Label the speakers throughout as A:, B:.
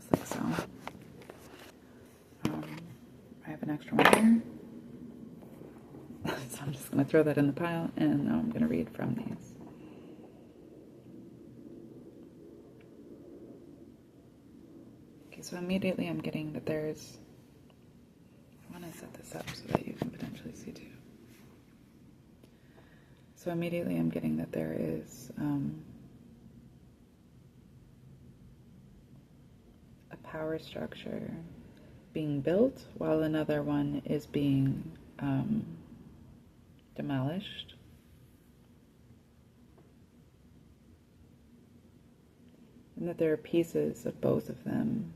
A: just like so. I have an extra one here. So I'm just going to throw that in the pile, and now I'm going to read from these. Okay, so immediately I'm getting that there's... I want to set this up so that you can potentially see too. So immediately I'm getting that there is a power structure being built while another one is being demolished. And that there are pieces of both of them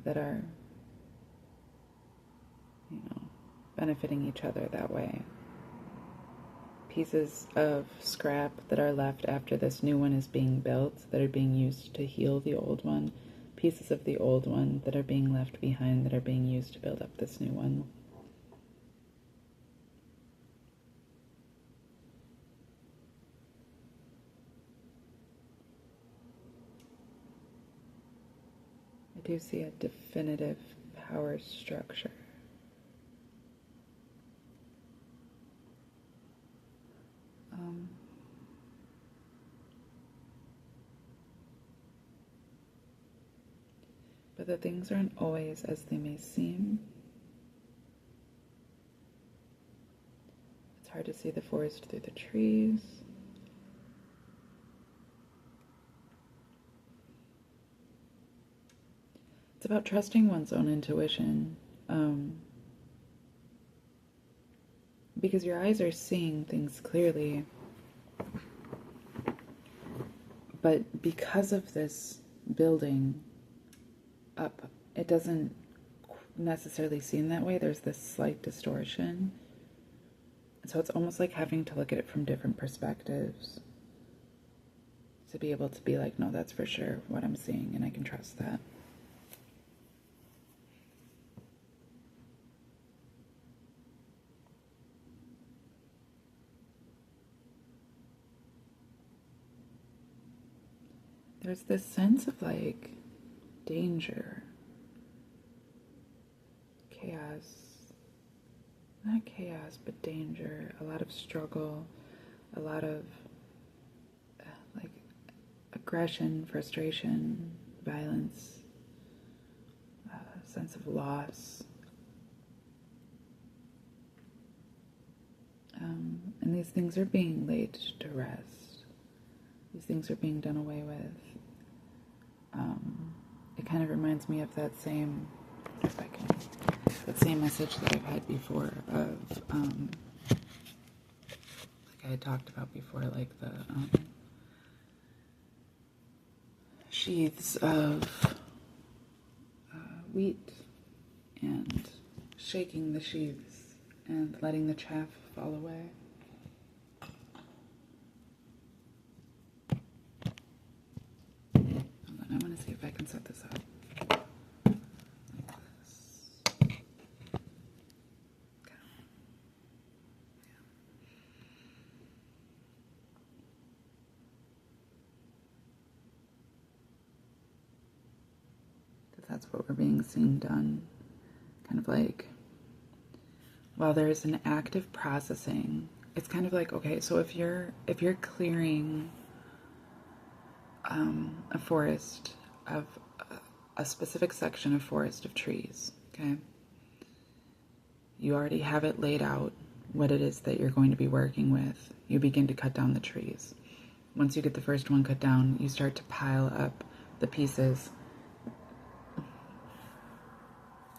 A: that are, benefiting each other that way. Pieces of scrap that are left after this new one is being built, that are being used to heal the old one. Pieces of the old one that are being left behind, that are being used to build up this new one. I do see a definitive power structure. But the things aren't always as they may seem. It's hard to see the forest through the trees. It's about trusting one's own intuition. Because your eyes are seeing things clearly. But because of this building up, it doesn't necessarily seem that way. There's this slight distortion. So it's almost like having to look at it from different perspectives to be able to be like, no, that's for sure what I'm seeing, and I can trust that. There's this sense of like danger, chaos, not chaos, but danger, a lot of struggle, a lot of like aggression, frustration, violence, sense of loss. And these things are being laid to rest. These things are being done away with. It kind of reminds me of that same, if I can, that same message that I've had before of, like I had talked about before, like the sheaths of wheat and shaking the sheaths and letting the chaff fall away. I want to see if I can set this up like this. Okay. Yeah. That's what we're being seen done. Kind of like, while there's an active processing, it's kind of like, okay, so if you're clearing a forest of a specific section of forest of trees, okay? You already have it laid out what it is that you're going to be working with. You begin to cut down the trees. Once you get the first one cut down, you start to pile up the pieces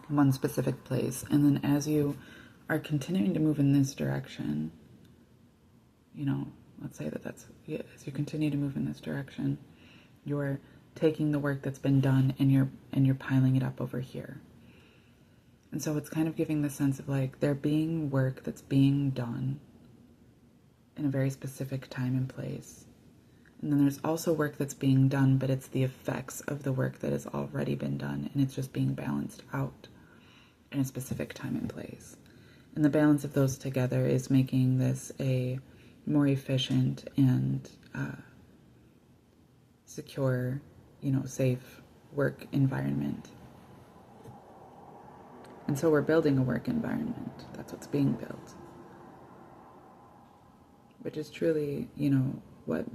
A: in one specific place. And then as you are continuing to move in this direction, let's say that's, as you continue to move in this direction, you're taking the work that's been done and you're piling it up over here. And so it's kind of giving the sense of like there being work that's being done in a very specific time and place. And then there's also work that's being done, but it's the effects of the work that has already been done, and it's just being balanced out in a specific time and place. And the balance of those together is making this a more efficient and secure, safe work environment. And so we're building a work environment. That's what's being built. Which is truly, what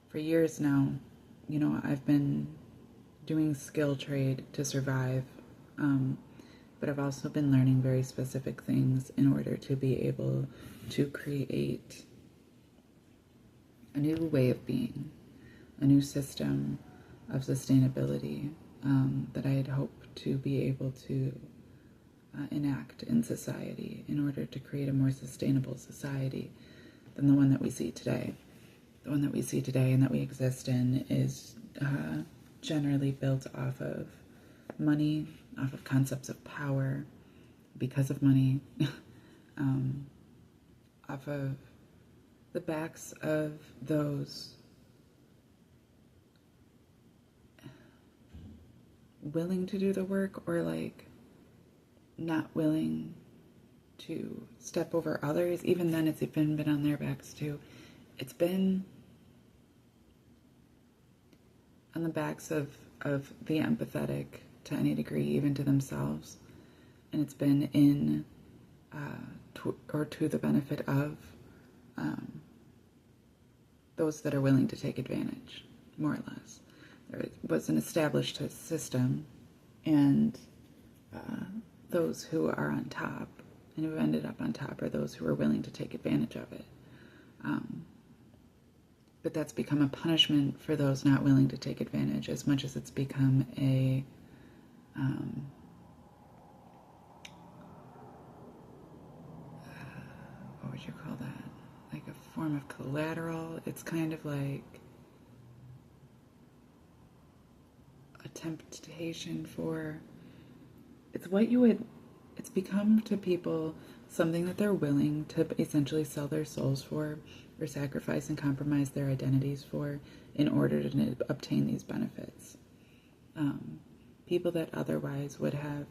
A: for years now, I've been doing skill trade to survive. But I've also been learning very specific things in order to be able to create a new way of being, a new system of sustainability that I had hoped to be able to enact in society in order to create a more sustainable society than the one that we see today. The one that we see today and that we exist in is generally built off of money, off of concepts of power, because of money, off of the backs of those willing to do the work or not willing to step over others. Even then, it's even been on their backs too. It's been on the backs of the empathetic to any degree, even to themselves. And it's been in to the benefit of those that are willing to take advantage, more or less. There was an established system, and those who are on top and who ended up on top are those who are willing to take advantage of it. But that's become a punishment for those not willing to take advantage, as much as it's become a what would you call that? Like a form of collateral. It's kind of like a temptation for, it's become to people something that they're willing to essentially sell their souls for, or sacrifice and compromise their identities for, in order to obtain these benefits. People that otherwise would have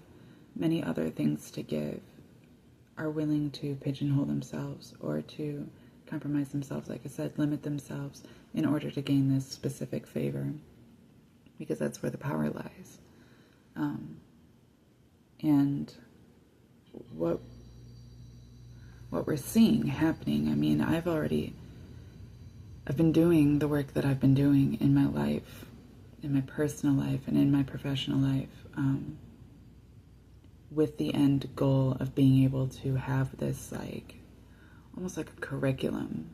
A: many other things to give are willing to pigeonhole themselves or to compromise themselves, like I said, limit themselves in order to gain this specific favor, because that's where the power lies. And what we're seeing happening, I mean, I've been doing the work that I've been doing in my life, in my personal life and in my professional life, with the end goal of being able to have this almost like a curriculum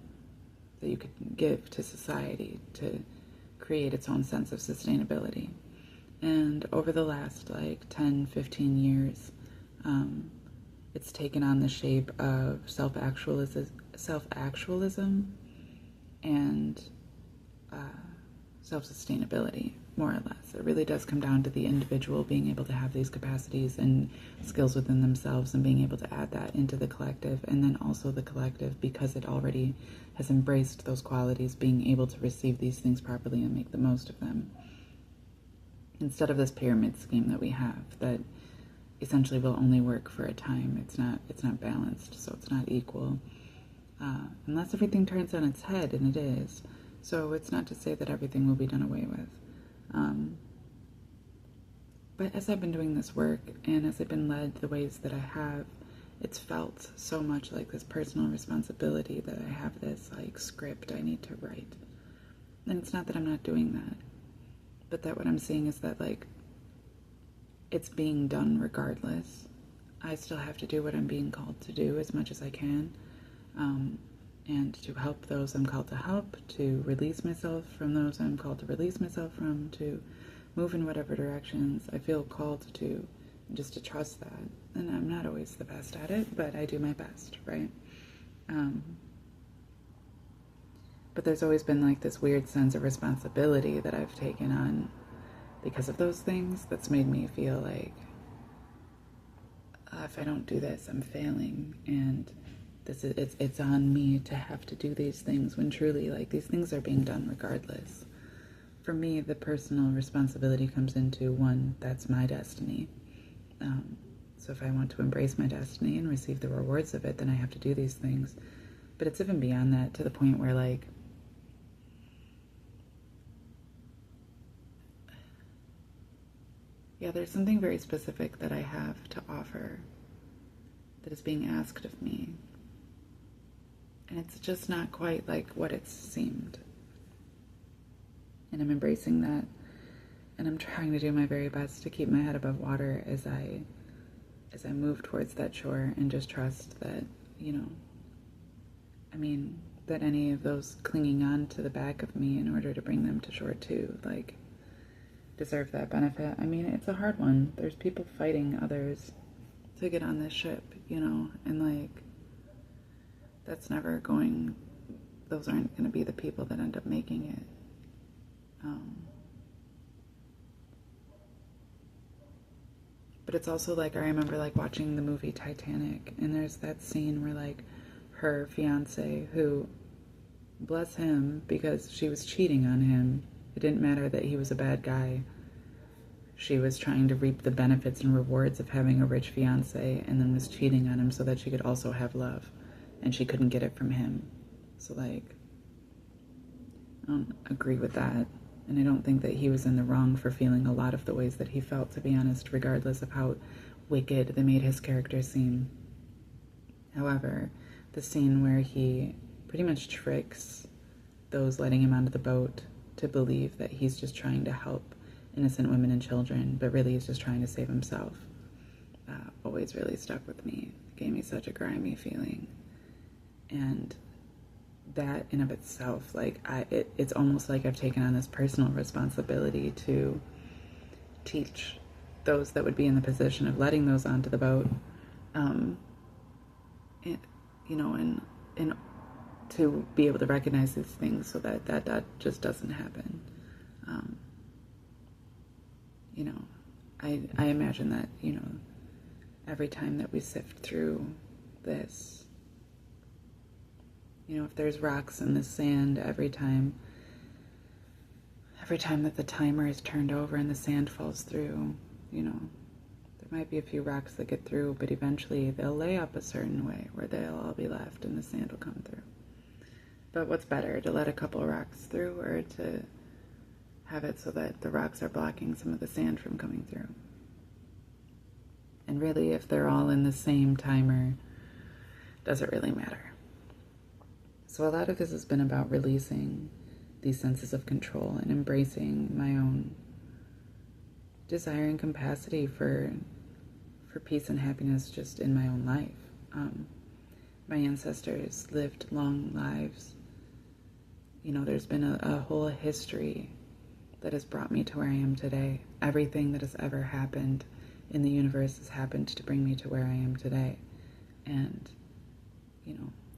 A: that you could give to society to create its own sense of sustainability. And over the last 10, 15 years, it's taken on the shape of self-actualism and self-sustainability, more or less. It really does come down to the individual being able to have these capacities and skills within themselves and being able to add that into the collective, and then also the collective, because it already has embraced those qualities, being able to receive these things properly and make the most of them. Instead of this pyramid scheme that we have that essentially will only work for a time. It's not balanced, so it's not equal. Unless everything turns on its head, and it is. So it's not to say that everything will be done away with. But as I've been doing this work, and as I've been led the ways that I have, it's felt so much like this personal responsibility that I have this script I need to write. And it's not that I'm not doing that, but that what I'm seeing is that it's being done regardless. I still have to do what I'm being called to do as much as I can, and to help those I'm called to help, to release myself from those I'm called to release myself from, to move in whatever directions I feel called to, and just to trust that. And I'm not always the best at it, but I do my best, right? But there's always been this weird sense of responsibility that I've taken on because of those things. That's made me feel if I don't do this, I'm failing, and it's on me to have to do these things, when truly these things are being done regardless. For me, the personal responsibility comes into, one, that's my destiny. So if I want to embrace my destiny and receive the rewards of it, then I have to do these things. But it's even beyond that, to the point where Yeah, there's something very specific that I have to offer that is being asked of me. And it's just not quite like what it seemed. And I'm embracing that. And I'm trying to do my very best to keep my head above water as I move towards that shore, and just trust that, that any of those clinging on to the back of me in order to bring them to shore too, like, deserve that benefit. I mean, it's a hard one. There's people fighting others to get on this ship, and like, those aren't going to be the people that end up making it. But it's also like, I remember like watching the movie Titanic, and there's that scene where like her fiance, who, bless him, because she was cheating on him. It didn't matter that he was a bad guy. She was trying to reap the benefits and rewards of having a rich fiance, and then was cheating on him so that she could also have love, and she couldn't get it from him. So like, I don't agree with that. And I don't think that he was in the wrong for feeling a lot of the ways that he felt, to be honest, regardless of how wicked they made his character seem. However, the scene where he pretty much tricks those letting him onto the boat to believe that he's just trying to help innocent women and children, but really he's just trying to save himself, always really stuck with me. It gave me such a grimy feeling. And that in of itself, like, it's almost like I've taken on this personal responsibility to teach those that would be in the position of letting those onto the boat, and to be able to recognize these things so that just doesn't happen. I imagine that, every time that we sift through this, if there's rocks in the sand, every time that the timer is turned over and the sand falls through, there might be a few rocks that get through, but eventually they'll lay up a certain way where they'll all be left and the sand will come through. But what's better, to let a couple rocks through, or to have it so that the rocks are blocking some of the sand from coming through? And really, if they're all in the same timer, does it really matter? So a lot of this has been about releasing these senses of control and embracing my own desire and capacity for peace and happiness just in my own life. My ancestors lived long lives. There's been a whole history that has brought me to where I am today. Everything that has ever happened in the universe has happened to bring me to where I am today. And,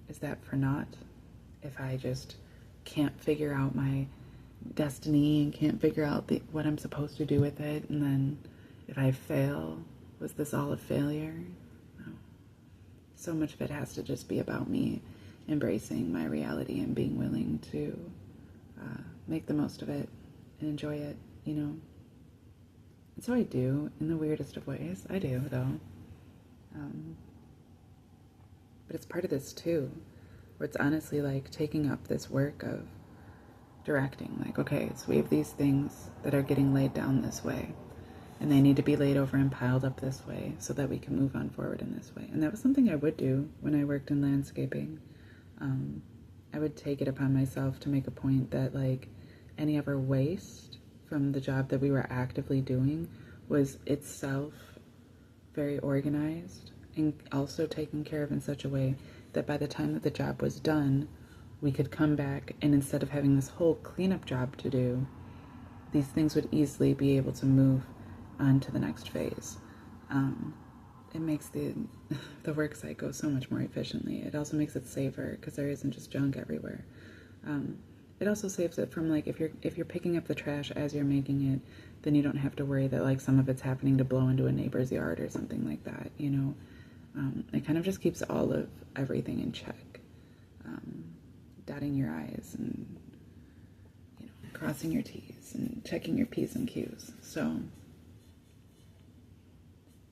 A: is that for naught? If I just can't figure out my destiny and can't figure out what I'm supposed to do with it, and then if I fail, was this all a failure? No. So much of it has to just be about me embracing my reality and being willing to make the most of it and enjoy it, And so I do, in the weirdest of ways. I do, though. But it's part of this, too, where it's honestly like taking up this work of directing. Like, okay, so we have these things that are getting laid down this way, and they need to be laid over and piled up this way so that we can move on forward in this way. And that was something I would do when I worked in landscaping. I would take it upon myself to make a point that, like, any ever waste from the job that we were actively doing was itself very organized and also taken care of in such a way that by the time that the job was done, we could come back, and instead of having this whole cleanup job to do, these things would easily be able to move on to the next phase. It makes the work site go so much more efficiently. It also makes it safer because there isn't just junk everywhere. It also saves it from, like, if you're picking up the trash as you're making it, then you don't have to worry that, like, some of it's happening to blow into a neighbor's yard or something like that. It kind of just keeps all of everything in check. Dotting your I's and crossing your T's and checking your P's and Q's. So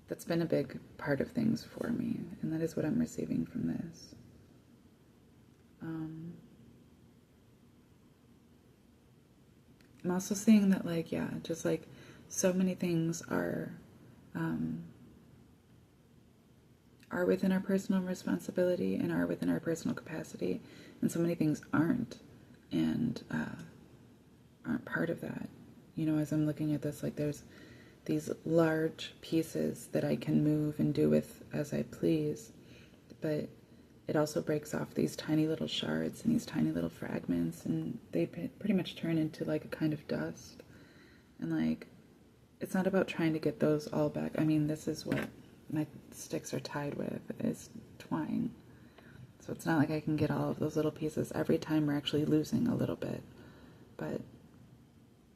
A: that's been a big part of things for me, and that is what I'm receiving from this. I'm also seeing that, like, yeah, just like so many things are within our personal responsibility and are within our personal capacity, and so many things aren't, and aren't part of that. You know, as I'm looking at this, like there's these large pieces that I can move and do with as I please, but it also breaks off these tiny little shards and these tiny little fragments, and they pretty much turn into like a kind of dust. And like, it's not about trying to get those all back. I mean, this is what my sticks are tied with, is twine. So it's not like I can get all of those little pieces. Every time we're actually losing a little bit, but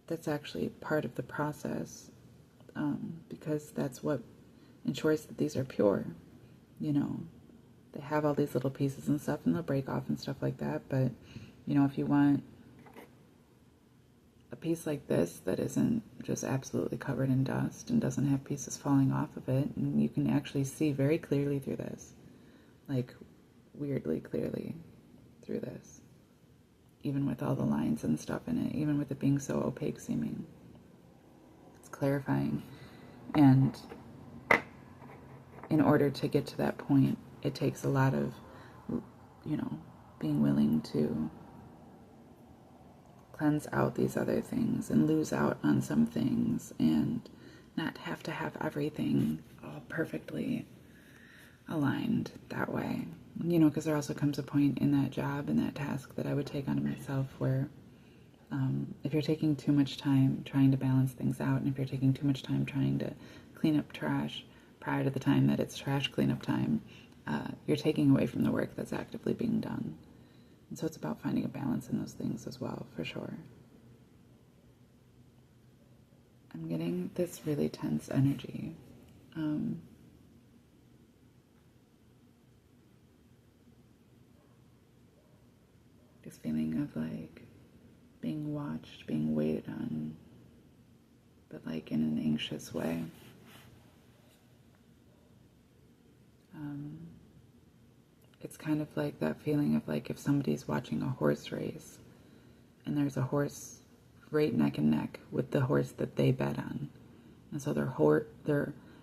A: that's actually part of the process, because that's what ensures that these are pure. You know, they have all these little pieces and stuff, and they'll break off and stuff like that, but you know, if you want a piece like this that isn't just absolutely covered in dust and doesn't have pieces falling off of it, and you can actually see very clearly through this, like weirdly clearly through this, even with all the lines and stuff in it, even with it being so opaque seeming. It's clarifying. And in order to get to that point, it takes a lot of, you know, being willing to cleanse out these other things and lose out on some things and not have to have everything all perfectly aligned that way. You know, because there also comes a point in that job and that task that I would take onto myself where if you're taking too much time trying to balance things out, and if you're taking too much time trying to clean up trash prior to the time that it's trash cleanup time, you're taking away from the work that's actively being done. And so it's about finding a balance in those things as well, for sure. I'm getting this really tense energy. This feeling of like being watched, being waited on, but like in an anxious way. It's kind of like that feeling of like if somebody's watching a horse race and there's a horse right neck and neck with the horse that they bet on. And so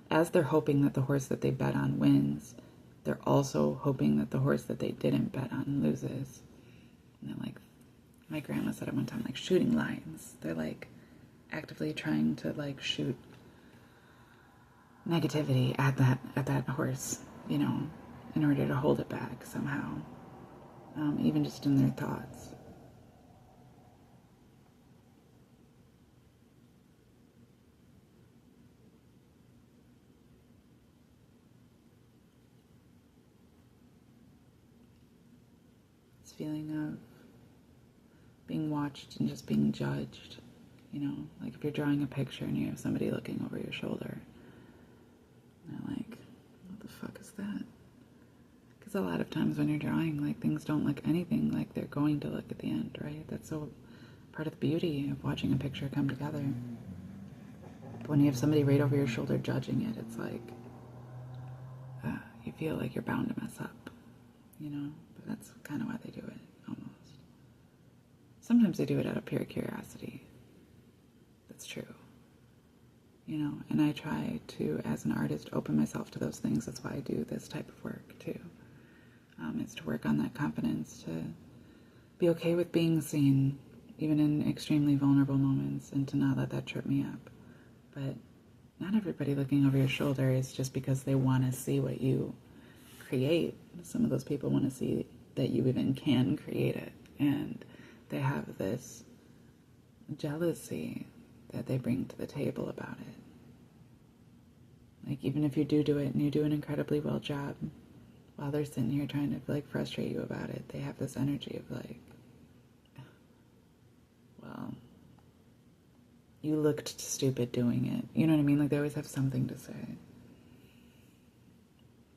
A: as they're hoping that the horse that they bet on wins, they're also hoping that the horse that they didn't bet on loses. And they're like, my grandma said at one time, like shooting lions. They're like actively trying to like shoot negativity at that horse, you know, in order to hold it back somehow, even just in their thoughts. This feeling of being watched and just being judged, you know, like if you're drawing a picture and you have somebody looking over your shoulder, and they're like, what the fuck is that? Because a lot of times when you're drawing, like things don't look anything like they're going to look at the end, right? That's so part of the beauty of watching a picture come together. But when you have somebody right over your shoulder judging it, it's like, you feel like you're bound to mess up, you know? But that's kind of why they do it, almost. Sometimes they do it out of pure curiosity. That's true. You know, and I try to, as an artist, open myself to those things. That's why I do this type of work, too. It's to work on that confidence, to be okay with being seen, even in extremely vulnerable moments, and to not let that trip me up. But not everybody looking over your shoulder is just because they want to see what you create. Some of those people want to see that you even can create it, and they have this jealousy that they bring to the table about it. Like, even if you do it and you do an incredibly well job, while they're sitting here trying to like frustrate you about it, they have this energy of like, well, you looked stupid doing it. You know what I mean? Like, they always have something to say.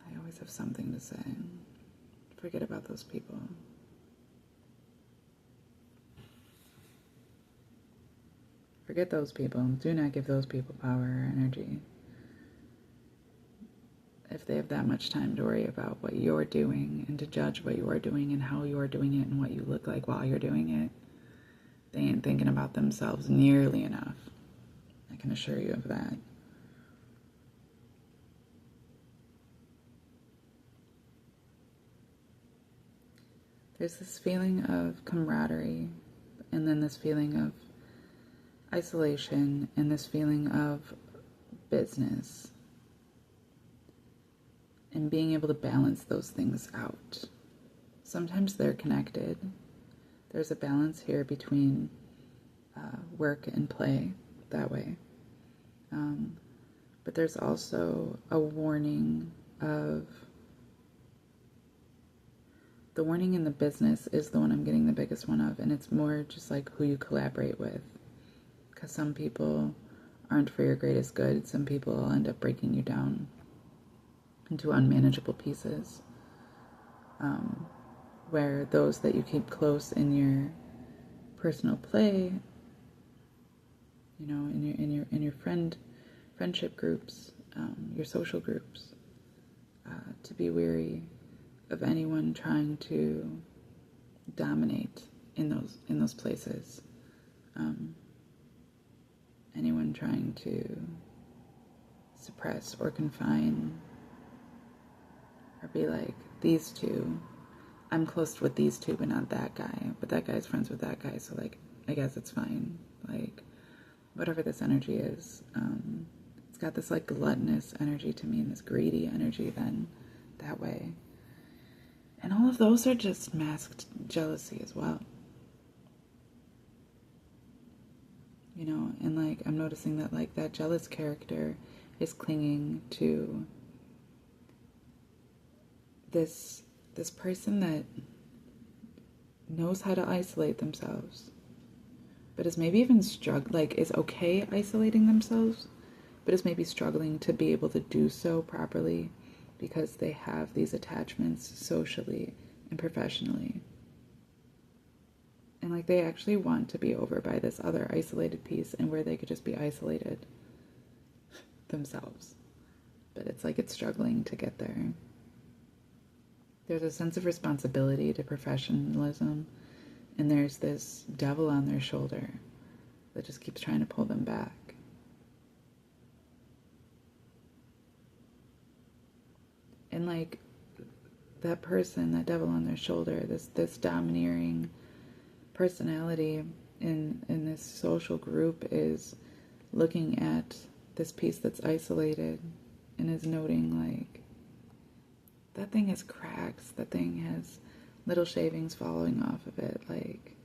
A: They always have something to say. Forget about those people. Forget those people. Do not give those people power or energy. If they have that much time to worry about what you're doing and to judge what you're doing and how you're doing it and what you look like while you're doing it, they ain't thinking about themselves nearly enough. I can assure you of that. There's this feeling of camaraderie, and then this feeling of isolation, and this feeling of business, and being able to balance those things out. Sometimes they're connected. There's a balance here between work and play that way. But there's also a warning of, the warning in the business is the one I'm getting the biggest one of, and it's more just like who you collaborate with. Because some people aren't for your greatest good. Some people will end up breaking you down into unmanageable pieces. Where those that you keep close in your personal play, you know, in your friendship groups, your social groups, to be wary of anyone trying to dominate in those places. Anyone trying to suppress or confine, or be like, these two, I'm close with these two, but not that guy. But that guy's friends with that guy, so like, I guess it's fine. Like, whatever this energy is, it's got this like gluttonous energy to me, and this greedy energy then that way. And all of those are just masked jealousy as well. You know, and like, I'm noticing that like that jealous character is clinging to this person that knows how to isolate themselves, but is maybe even is okay isolating themselves, but is maybe struggling to be able to do so properly because they have these attachments socially and professionally. And like, they actually want to be over by this other isolated piece, and where they could just be isolated themselves. But it's like, it's struggling to get there. There's a sense of responsibility to professionalism, and there's this devil on their shoulder that just keeps trying to pull them back. And like, that person, that devil on their shoulder, this domineering personality in this social group is looking at this piece that's isolated and is noting like, that thing has cracks, that thing has little shavings falling off of it, like,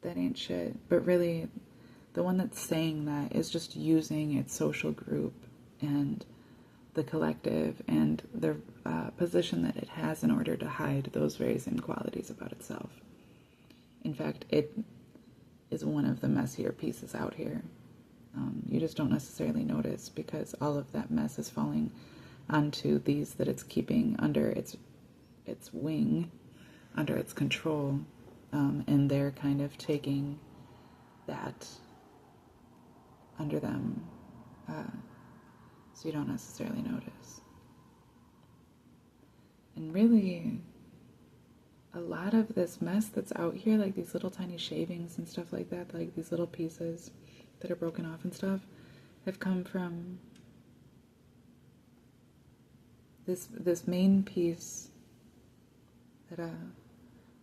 A: that ain't shit. But really, the one that's saying that is just using its social group and the collective and the position that it has in order to hide those very same qualities about itself. In fact, it is one of the messier pieces out here. You just don't necessarily notice, because all of that mess is falling onto these that it's keeping under its wing, under its control, and they're kind of taking that under them, so you don't necessarily notice. And really, a lot of this mess that's out here, like these little tiny shavings and stuff like that, like these little pieces that are broken off and stuff, have come from this main piece that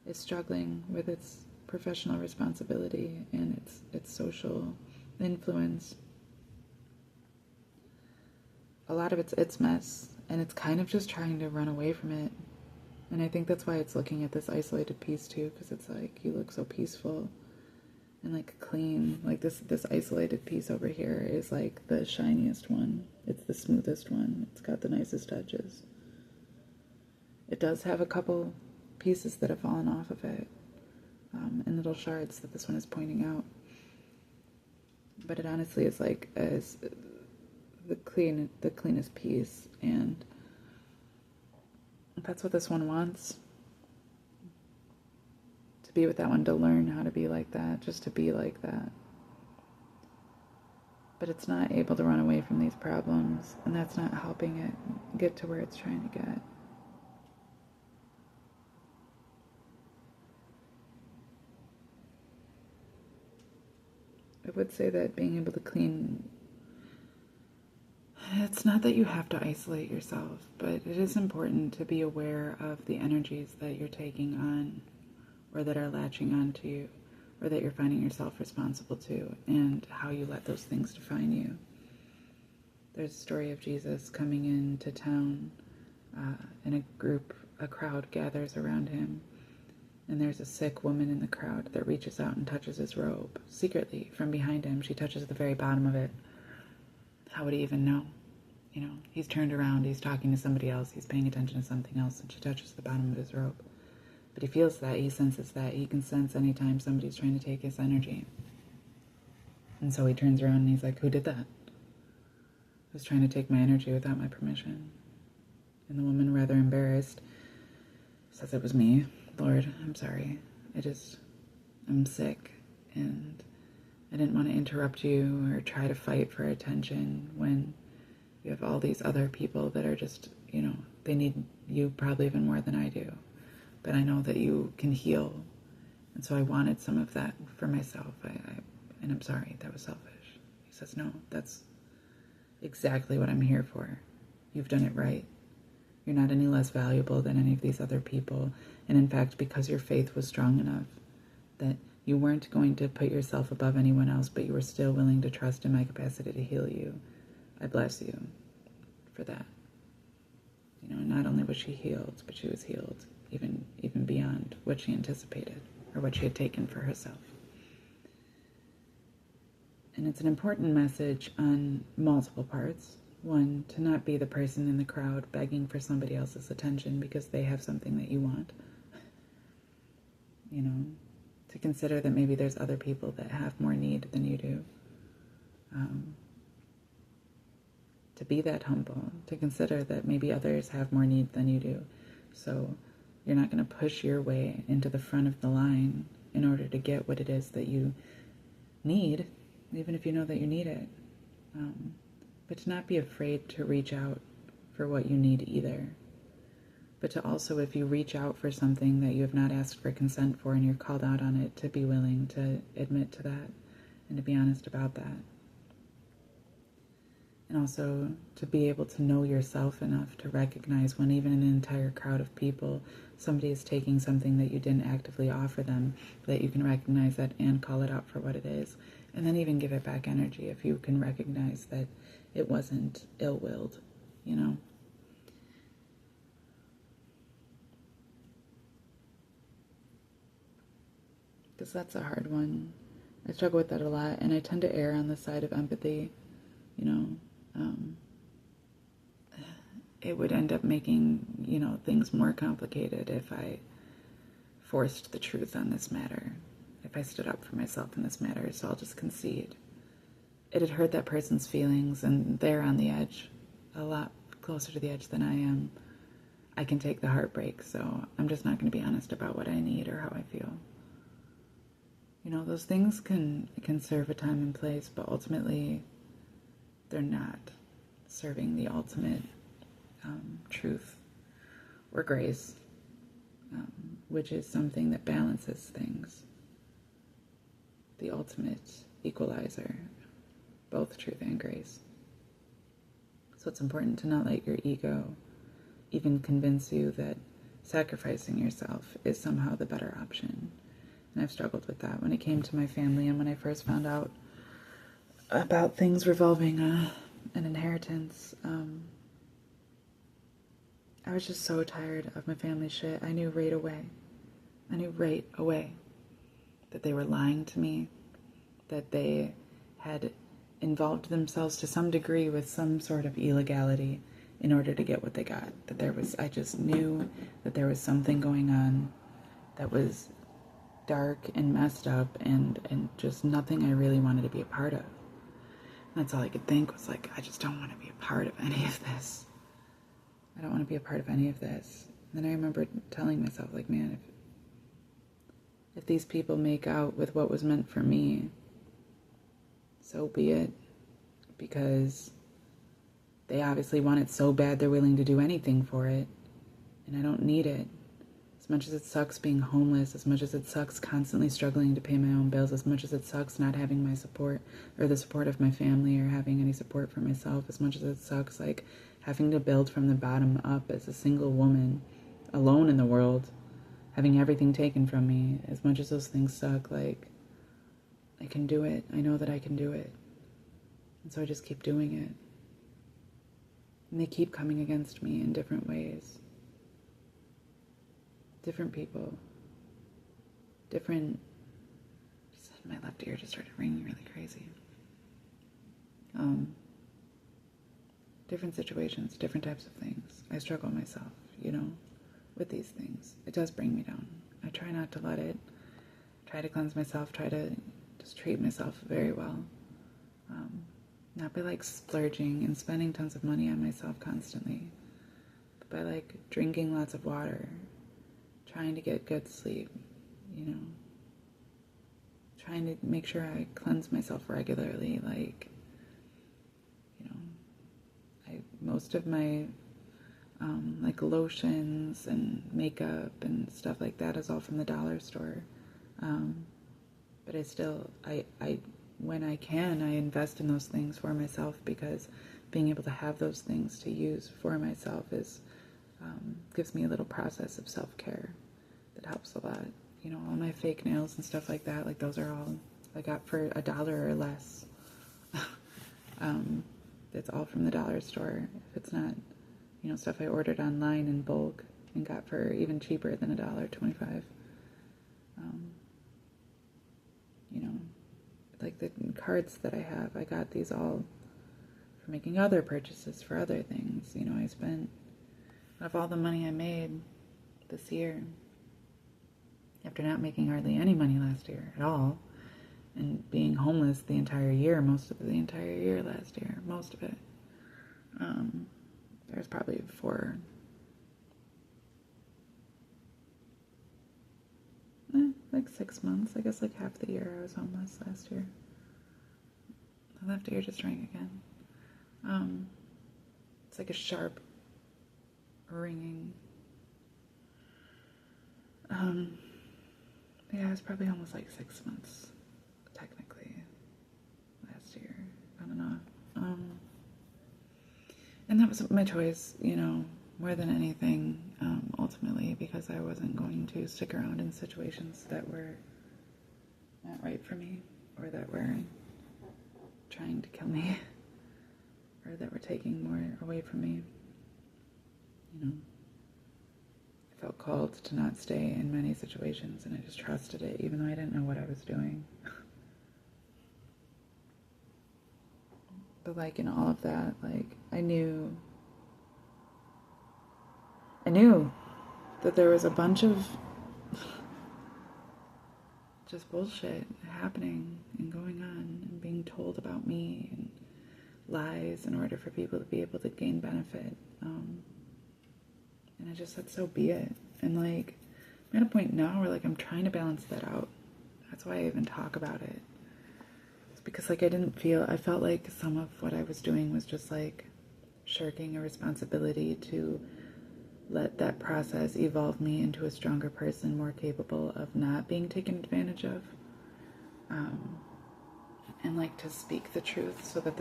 A: is struggling with its professional responsibility and its social influence. A lot of it's mess, and it's kind of just trying to run away from it. And I think that's why it's looking at this isolated piece too, because it's like, you look so peaceful and like clean. Like this isolated piece over here is like the shiniest one. It's the smoothest one. It's got the nicest edges. It does have a couple pieces that have fallen off of it, and little shards that this one is pointing out. But it honestly is like as the cleanest piece, and that's what this one wants. To be with that one, to learn how to be like that, just to be like that. But it's not able to run away from these problems, and that's not helping it get to where it's trying to get. would say that being able to clean, it's not that you have to isolate yourself, but it is important to be aware of the energies that you're taking on, or that are latching onto you, or that you're finding yourself responsible to, and how you let those things define you. There's a story of Jesus coming into town, and a crowd gathers around him, and there's a sick woman in the crowd that reaches out and touches his robe. Secretly, from behind him, she touches the very bottom of it. How would he even know? You know, he's turned around, he's talking to somebody else, he's paying attention to something else, and she touches the bottom of his robe. But he feels that, he senses that, he can sense anytime somebody's trying to take his energy. And so he turns around and he's like, who did that? Who's trying to take my energy without my permission? And the woman, rather embarrassed, says, it was me. Lord, I'm sorry. I'm sick, and I didn't want to interrupt you or try to fight for attention when you have all these other people that are just, you know, they need you probably even more than I do. But I know that you can heal. And so I wanted some of that for myself. And I'm sorry, that was selfish. He says, no, that's exactly what I'm here for. You've done it right. You're not any less valuable than any of these other people. And in fact, because your faith was strong enough that you weren't going to put yourself above anyone else, but you were still willing to trust in my capacity to heal you, I bless you for that. You know, and not only was she healed, but she was healed even beyond what she anticipated or what she had taken for herself. And it's an important message on multiple parts. One, to not be the person in the crowd begging for somebody else's attention because they have something that you want. You know, to consider that maybe there's other people that have more need than you do. To be that humble, to consider that maybe others have more need than you do. So you're not going to push your way into the front of the line in order to get what it is that you need, even if you know that you need it. But to not be afraid to reach out for what you need either. But to also, if you reach out for something that you have not asked for consent for and you're called out on it, to be willing to admit to that and to be honest about that. And also to be able to know yourself enough to recognize when even in an entire crowd of people, somebody is taking something that you didn't actively offer them, that you can recognize that and call it out for what it is. And then even give it back energy if you can recognize that it wasn't ill-willed, you know. Because that's a hard one. I struggle with that a lot, and I tend to err on the side of empathy, you know. It would end up making, you know, things more complicated if I forced the truth on this matter, if I stood up for myself in this matter, so I'll just concede. It had hurt that person's feelings, and they're on the edge, a lot closer to the edge than I am. I can take the heartbreak, so I'm just not going to be honest about what I need or how I feel. You know, those things can serve a time and place, but ultimately they're not serving the ultimate truth or grace, which is something that balances things. The ultimate equalizer, both truth and grace. So it's important to not let your ego even convince you that sacrificing yourself is somehow the better option. And I've struggled with that when it came to my family, and when I first found out about things revolving an inheritance. I was just so tired of my family shit. I knew right away that they were lying to me, that they had involved themselves to some degree with some sort of illegality in order to get what they got. I just knew that there was something going on that was dark and messed up and just nothing I really wanted to be a part of. And that's all I could think was like, I just don't want to be a part of any of this. I don't want to be a part of any of this. And then I remember telling myself, like, man, if these people make out with what was meant for me, so be it. Because they obviously want it so bad they're willing to do anything for it. And I don't need it. As much as it sucks being homeless, as much as it sucks constantly struggling to pay my own bills, as much as it sucks not having my support or the support of my family or having any support for myself, as much as it sucks like having to build from the bottom up as a single woman, alone in the world, having everything taken from me, as much as those things suck, like, I can do it. I know that I can do it. And so I just keep doing it. And they keep coming against me in different ways. Different people. Different... My left ear just started ringing really crazy. Different situations, different types of things. I struggle myself, you know, with these things. It does bring me down. I try not to let it. Try to cleanse myself. Try to just treat myself very well. Not by like splurging and spending tons of money on myself constantly, but by like drinking lots of water, trying to get good sleep, you know, trying to make sure I cleanse myself regularly. Like, you know, most of my like lotions and makeup and stuff like that is all from the dollar store. But I when I can, I invest in those things for myself, because being able to have those things to use for myself is gives me a little process of self-care that helps a lot. You know, all my fake nails and stuff like that, like those are all I got for $1 or less. It's all from the dollar store. If it's not, you know, stuff I ordered online in bulk and got for even cheaper than $1.25. You know, like the cards that I have, I got these all for making other purchases for other things. You know, I spent, of all the money I made this year, after not making hardly any money last year at all, and being homeless the entire year, most of the entire year last year, most of it, there's probably like 6 months, I guess, like half the year I was homeless last year. My left ear just rang again. It's like a sharp ringing. Yeah, it was probably almost like 6 months, technically, last year, on and off. And that was my choice, you know, more than anything, ultimately, because I wasn't going to stick around in situations that were not right for me, or that were trying to kill me, or that were taking more away from me. You know, I felt called to not stay in many situations, and I just trusted it, even though I didn't know what I was doing. But like in all of that, like I knew that there was a bunch of just bullshit happening and going on and being told about me, and lies in order for people to be able to gain benefit. And I just said, so be it. And like, I'm at a point now where like I'm trying to balance that out. That's why I even talk about it. It's because like I felt like some of what I was doing was just like shirking a responsibility to let that process evolve me into a stronger person, more capable of not being taken advantage of. And like to speak the truth so that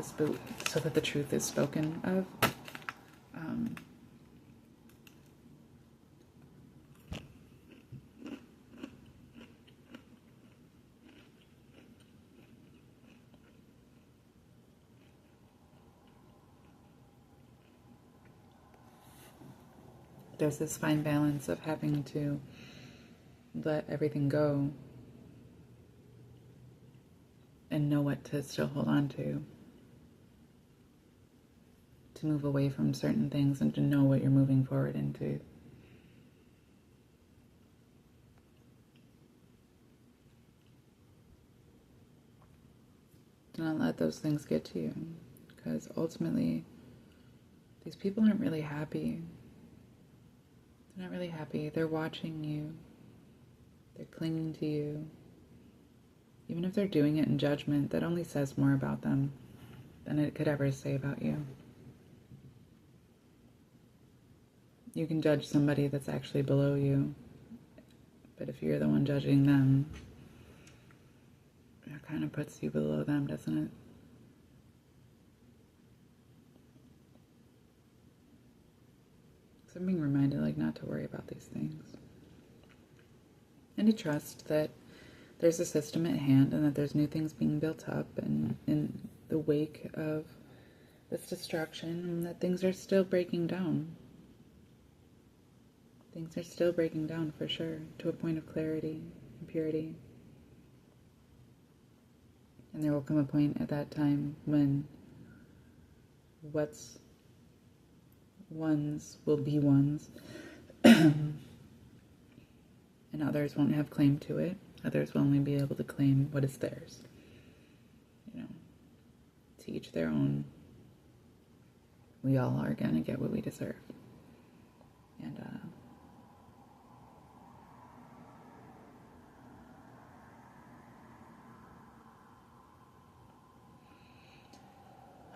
A: the truth is spoken of. There's this fine balance of having to let everything go and know what to still hold on to move away from certain things, and to know what you're moving forward into. Do not let those things get to you, because ultimately these people aren't really happy. They're not really happy. They're watching you. They're clinging to you. Even if they're doing it in judgment, that only says more about them than it could ever say about you. You can judge somebody that's actually below you But if you're the one judging them, it kind of puts you below them, doesn't it? So I'm being reminded, like, not to worry about these things. And to trust that there's a system at hand and that there's new things being built up, and in the wake of this destruction, and that things are still breaking down. Things are still breaking down for sure, to a point of clarity and purity. And there will come a point at that time when what's ones will be ones, and others won't have claim to it. Others will only be able to claim what is theirs. You know, to each their own. We all are gonna get what we deserve. And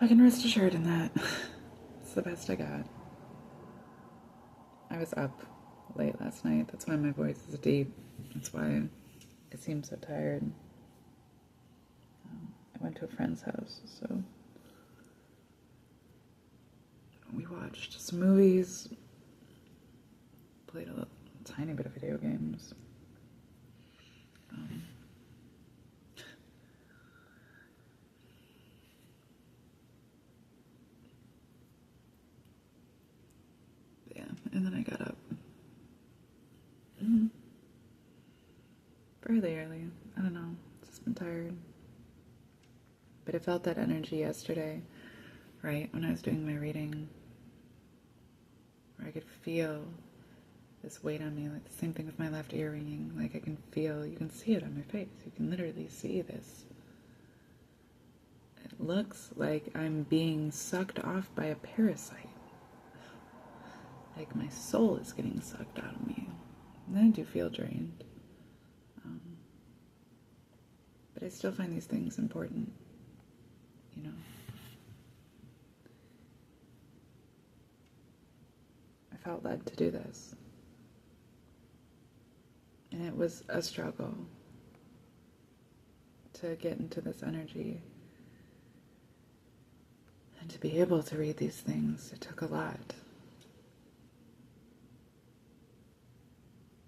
A: I can rest assured in that. It's the best I got. I was up late last night. That's why my voice is deep. That's why I seem so tired. I went to a friend's house, so we watched some movies, played a tiny bit of video games. Yeah, and then I got up. Fairly early. I don't know. Just been tired. But I felt that energy yesterday, right, when I was doing my reading, where I could feel this weight on me, like the same thing with my left ear ringing. Like I can feel, you can see it on my face. You can literally see this. It looks like I'm being sucked off by a parasite. Like my soul is getting sucked out of me. And then I do feel drained. But I still find these things important, you know. I felt led to do this. And it was a struggle to get into this energy and to be able to read these things. It took a lot.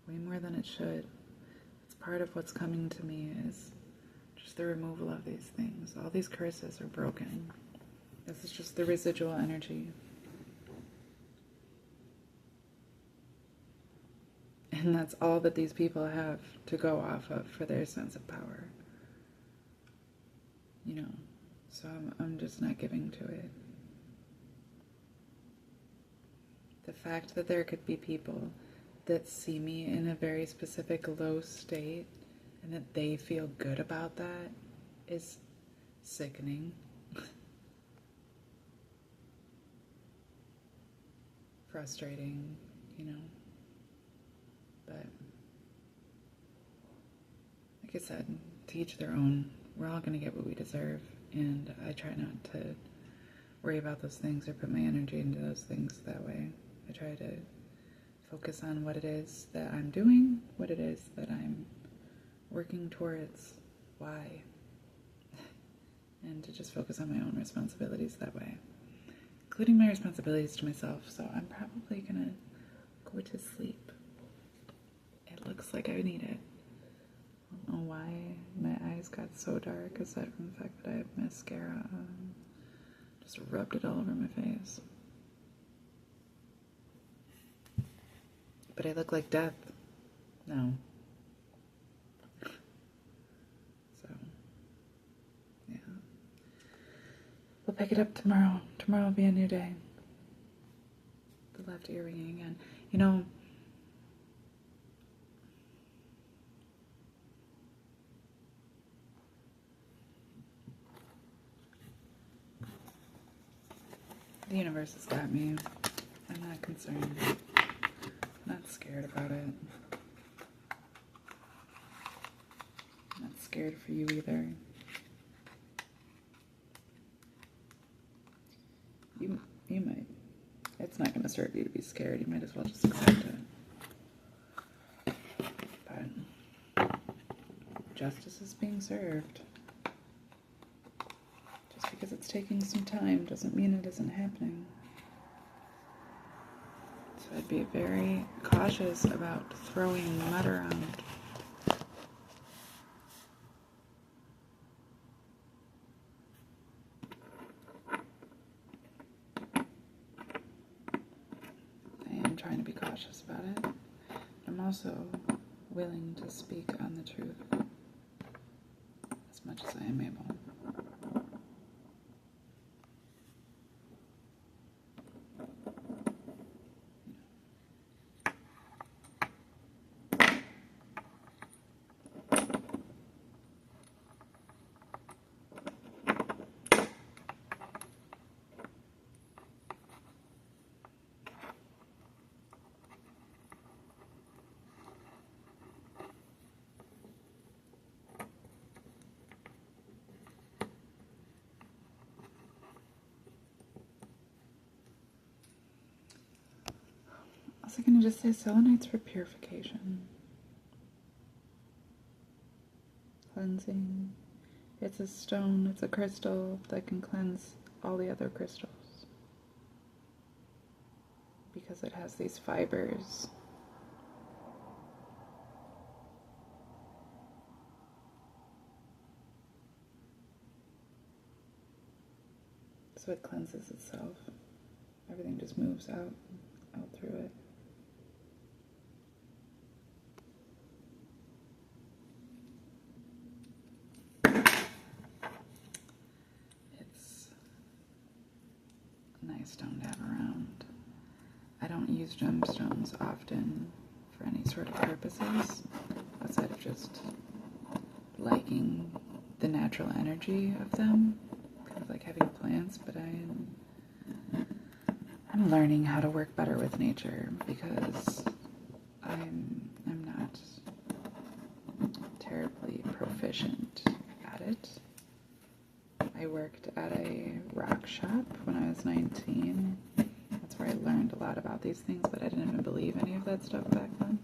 A: Way more than it should. It's part of what's coming to me is just the removal of these things. All these curses are broken. This is just the residual energy. And that's all that these people have to go off of for their sense of power. You know, so I'm just not giving to it. The fact that there could be people that see me in a very specific low state and that they feel good about that is sickening. Frustrating, you know. But like I said, to each their own. We're all going to get what we deserve, and I try not to worry about those things or put my energy into those things that way. I try to focus on what it is that I'm doing, what it is that I'm working towards, why, and to just focus on my own responsibilities that way, including my responsibilities to myself. So I'm probably going to go to sleep. It looks like I need it. I don't know why my eyes got so dark, aside from the fact that I have mascara. Just rubbed it all over my face. But I look like death. No. So, yeah. We'll pick it up tomorrow. Tomorrow will be a new day. The left ear ringing again. You know, the universe has got me. I'm not concerned. I'm not scared about it. I'm not scared for you either. You might. It's not going to serve you to be scared. You might as well just accept it. But justice is being served. Just because it's taking some time doesn't mean it isn't happening. So I'd be very cautious about throwing mud around. I am trying to be cautious about it. I'm also willing to speak on the truth as much as I am able. Also going to just say selenite's for purification, cleansing. It's a stone, it's a crystal that can cleanse all the other crystals because it has these fibers. So it cleanses itself. Everything just moves out through it. Nice stone to have around. I don't use gemstones often for any sort of purposes outside of just liking the natural energy of them, kind of like having plants, but I'm learning how to work better with nature because I'm not terribly proficient at it. I worked at a rock shop when I was 19. That's where I learned a lot about these things, but I didn't even believe any of that stuff back then.